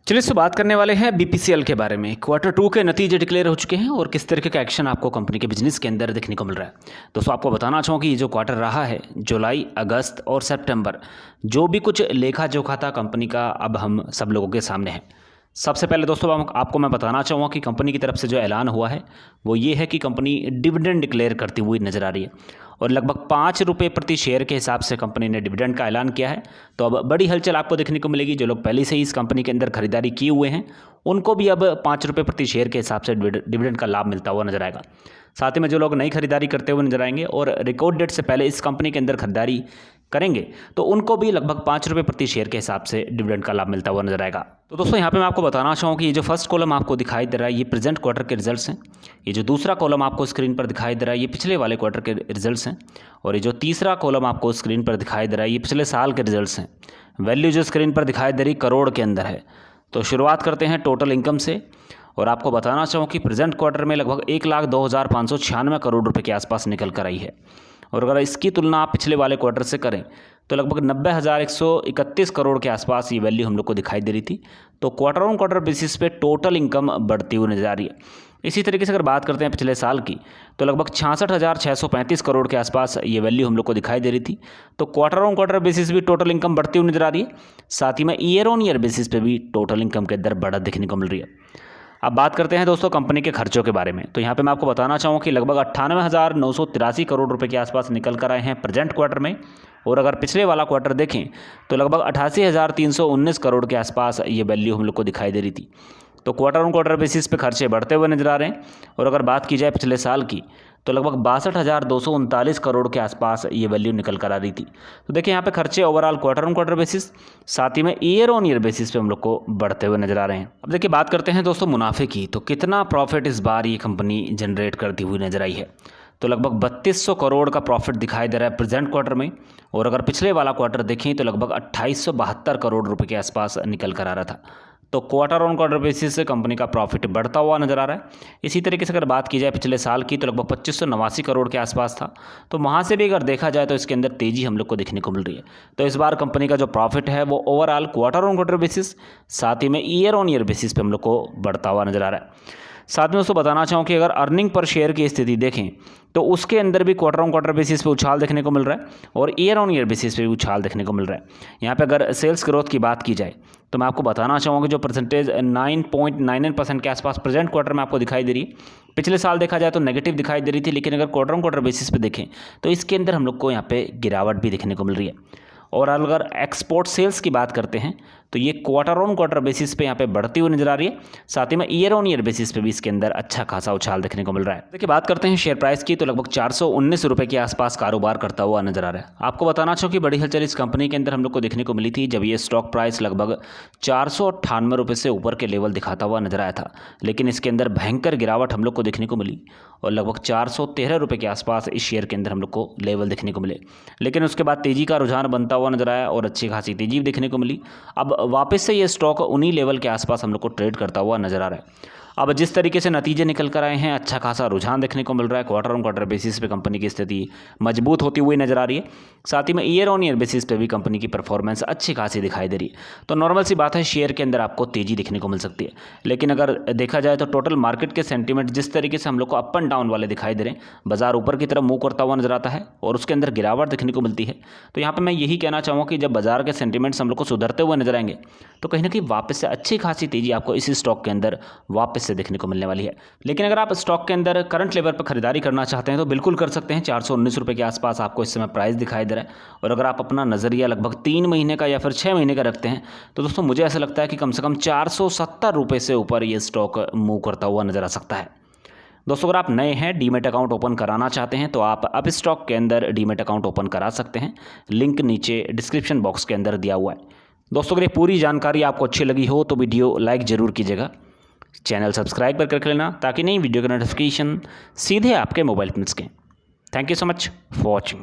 चलिए इससे बात करने वाले हैं बीपीसीएल के बारे में। क्वार्टर 2 के नतीजे डिक्लेयर हो चुके हैं और किस तरीके का एक्शन आपको कंपनी के बिजनेस के अंदर देखने को मिल रहा है। दोस्तों आपको बताना चाहूँ कि ये जो क्वार्टर रहा है जुलाई, अगस्त और सितंबर, जो भी कुछ लेखा जोखा था कंपनी का, अब हम सब लोगों के सामने है। सबसे पहले दोस्तों आपको मैं बताना चाहूँगा कि कंपनी की तरफ से जो ऐलान हुआ है वो ये है कि कंपनी डिविडेंड डिक्लेयर करती हुई नज़र आ रही है और लगभग 5 रुपये प्रति शेयर के हिसाब से कंपनी ने डिविडेंड का ऐलान किया है। तो अब बड़ी हलचल आपको देखने को मिलेगी। जो लोग पहले से ही इस कंपनी के अंदर खरीदारी किए हुए हैं उनको भी अब 5 रुपये प्रति शेयर के हिसाब से डिविडेंड का लाभ मिलता हुआ नजर आएगा। साथ ही में जो लोग नई खरीदारी करते हुए नजर आएंगे और रिकॉर्ड डेट से पहले इस कंपनी के अंदर खरीदारी करेंगे तो उनको भी लगभग 5 रुपये प्रति शेयर के हिसाब से डिविडेंड का लाभ मिलता हुआ नजर आएगा। तो दोस्तों यहाँ पे मैं आपको बताना चाहूँ कि ये जो फर्स्ट कॉलम आपको दिखाई दे रहा है ये प्रेजेंट क्वार्टर के रिजल्ट्स हैं। ये जो दूसरा कॉलम आपको स्क्रीन पर दिखाई दे रहा है ये पिछले वाले क्वार्टर के रिजल्ट्स हैं और ये जो तीसरा कॉलम आपको स्क्रीन पर दिखाई दे रहा है ये पिछले साल के रिजल्ट्स हैं। वैल्यू जो स्क्रीन पर दिखाई दे रही करोड़ के अंदर है। तो शुरुआत करते हैं टोटल इनकम से और आपको बताना चाहूँ कि प्रेजेंट क्वार्टर में लगभग 1,02,596 करोड़ रुपए के आसपास निकल कर आई है और अगर इसकी तुलना आप पिछले वाले क्वार्टर से करें तो लगभग 90,131 करोड़ के आसपास ये वैल्यू हम लोग को दिखाई दे रही थी। तो क्वार्टर ऑन क्वार्टर बेसिस पे टोटल इनकम बढ़ती हुई नजर आ रही है। इसी तरीके से अगर बात करते हैं पिछले साल की तो लगभग 66,635 करोड़ के आसपास ये वैल्यू हम लोग को दिखाई दे रही थी। तो क्वार्टर ऑन क्वार्टर बेसिस भी टोटल इनकम बढ़ती हुई नजर आ रही है। साथ ही में ईयर ऑन ईयर बेसिस पे भी टोटल इनकम के अंदर बढ़त देखने को मिल रही है। अब बात करते हैं दोस्तों कंपनी के खर्चों के बारे में। तो यहाँ पे मैं आपको बताना चाहूँ कि लगभग 98,983 करोड़ रुपए के आसपास निकल कर आए हैं प्रेजेंट क्वार्टर में और अगर पिछले वाला क्वार्टर देखें तो लगभग 88,319 करोड़ के आसपास ये वैल्यू हम लोग को दिखाई दे रही थी। तो क्वार्टर ऑन क्वार्टर बेसिस पे खर्चे बढ़ते हुए नजर आ रहे हैं और अगर बात की जाए पिछले साल की तो लगभग 62,239 करोड़ के आसपास ये वैल्यू निकल कर आ रही थी। तो देखिए यहाँ पे खर्चे overall quarter on quarter basis साथ ही में ईयर ऑन ईयर बेसिस पे हम लोग को बढ़ते हुए नजर आ रहे हैं। अब देखिए बात करते हैं दोस्तों मुनाफे की। तो कितना प्रॉफिट इस बार ये कंपनी जनरेट करती हुई नजर आई है। तो लगभग 3200 करोड़ का प्रॉफिट दिखाई दे रहा है प्रेजेंट क्वार्टर में और अगर पिछले वाला क्वार्टर देखें तो लगभग 2872 करोड़ रुपए के आसपास निकल कर आ रहा था। तो क्वार्टर ऑन क्वार्टर बेसिस से कंपनी का प्रॉफिट बढ़ता हुआ नजर आ रहा है। इसी तरीके से अगर बात की जाए पिछले साल की तो लगभग 2589 करोड़ के आसपास था। तो वहाँ से भी अगर देखा जाए तो इसके अंदर तेजी हम लोग को देखने को मिल रही है। तो इस बार कंपनी का जो प्रॉफिट है वो overall quarter on quarter basis साथ ही में ईयर ऑन ईयर बेसिस पे हम लोग को बढ़ता हुआ नजर आ रहा है। साथ में दोस्तों बताना चाहूँ कि अगर अर्निंग पर शेयर की स्थिति देखें तो उसके अंदर भी क्वार्टर ऑन क्वार्टर बेसिस पे उछाल देखने को मिल रहा है और ईयर ऑन ईयर बेसिस पे भी उछाल देखने को मिल रहा है। यहाँ पे अगर सेल्स ग्रोथ की बात की जाए तो मैं आपको बताना चाहूँगा जो परसेंटेज 9.99% के आसपास प्रेजेंट क्वार्टर में आपको दिखाई दे रही है। पिछले साल देखा जाए तो नेगेटिव दिखाई दे रही थी, लेकिन अगर क्वार्टर ऑन क्वार्टर बेसिस पे देखें तो इसके अंदर हम लोग को यहाँ पे गिरावट भी देखने को मिल रही है। और अगर एक्सपोर्ट सेल्स की बात करते हैं तो ये क्वार्टर ऑन क्वार्टर बेसिस पे यहाँ पे बढ़ती हुई नजर आ रही है। साथ ही में ईयर ऑन ईयर बेसिस पे भी इसके अंदर अच्छा खासा उछाल देखने को मिल रहा है। देखिए बात करते हैं शेयर प्राइस की तो लगभग 419 रुपए के आसपास कारोबार करता हुआ नजर आ रहा है। आपको बताना चाहूँ कि बड़ी हलचल इस कंपनी के अंदर हम लोग को देखने को मिली थी जब ये स्टॉक प्राइस लगभग 498 रुपये से ऊपर के लेवल दिखाता हुआ नजर आया था, लेकिन इसके अंदर भयंकर गिरावट हम लोग को देखने को मिली और लगभग 413 रुपये के आसपास इस शेयर के अंदर हम लोग को लेवल देखने को मिले। लेकिन उसके बाद तेजी का रुझान बनता हुआ नजर आया और अच्छी खासी तेजी देखने को मिली। अब वापस से ये स्टॉक उन्हीं लेवल के आसपास हम लोग को ट्रेड करता हुआ नजर आ रहा है। अब जिस तरीके से नतीजे निकल कर आए हैं अच्छा खासा रुझान देखने को मिल रहा है। क्वार्टर ऑन क्वार्टर बेसिस पे कंपनी की स्थिति मजबूत होती हुई नजर आ रही है। साथ ही में ईयर ऑन ईयर बेसिस पे भी कंपनी की परफॉर्मेंस अच्छी खासी दिखाई दे रही है। तो नॉर्मल सी बात है शेयर के अंदर आपको तेजी देखने को मिल सकती है, लेकिन अगर देखा जाए तो टोटल मार्केट के सेंटीमेंट जिस तरीके से हम लोग को अप एंड डाउन वाले दिखाई दे रहे हैं, बाजार ऊपर की तरफ मूव करता हुआ नजर आता है और उसके अंदर गिरावट देखने को मिलती है। तो यहाँ पर मैं यही कहना चाहूँगा कि जब बाजार के सेंटीमेंट्स हम लोग को सुधरते हुए नजर आएंगे तो कहीं ना कहीं वापस से अच्छी खासी तेजी आपको इसी स्टॉक के अंदर वापस से देखने को मिलने वाली है। लेकिन अगर आप स्टॉक के अंदर करंट लेवल पर खरीदारी करना चाहते हैं तो बिल्कुल कर सकते हैं। 419 रुपये के आसपास आपको इस समय प्राइस दिखाई दे रहा है और अगर आप अपना नज़रिया लगभग 3 महीने का या फिर 6 महीने का रखते हैं तो दोस्तों मुझे ऐसा लगता है कि कम से कम 470 रुपये से ऊपर ये स्टॉक मूव करता हुआ नजर आ सकता है। दोस्तों अगर आप नए हैं डीमेट अकाउंट ओपन कराना चाहते हैं तो आप अब स्टॉक के अंदर डीमेट अकाउंट ओपन करा सकते हैं। लिंक नीचे डिस्क्रिप्शन बॉक्स के अंदर दिया हुआ है। दोस्तों अगर ये पूरी जानकारी आपको अच्छी लगी हो तो वीडियो लाइक ज़रूर कीजिएगा, चैनल सब्सक्राइब कर रख लेना ताकि नई वीडियो का नोटिफिकेशन सीधे आपके मोबाइल पर मिल सके। Thank you so much for watching.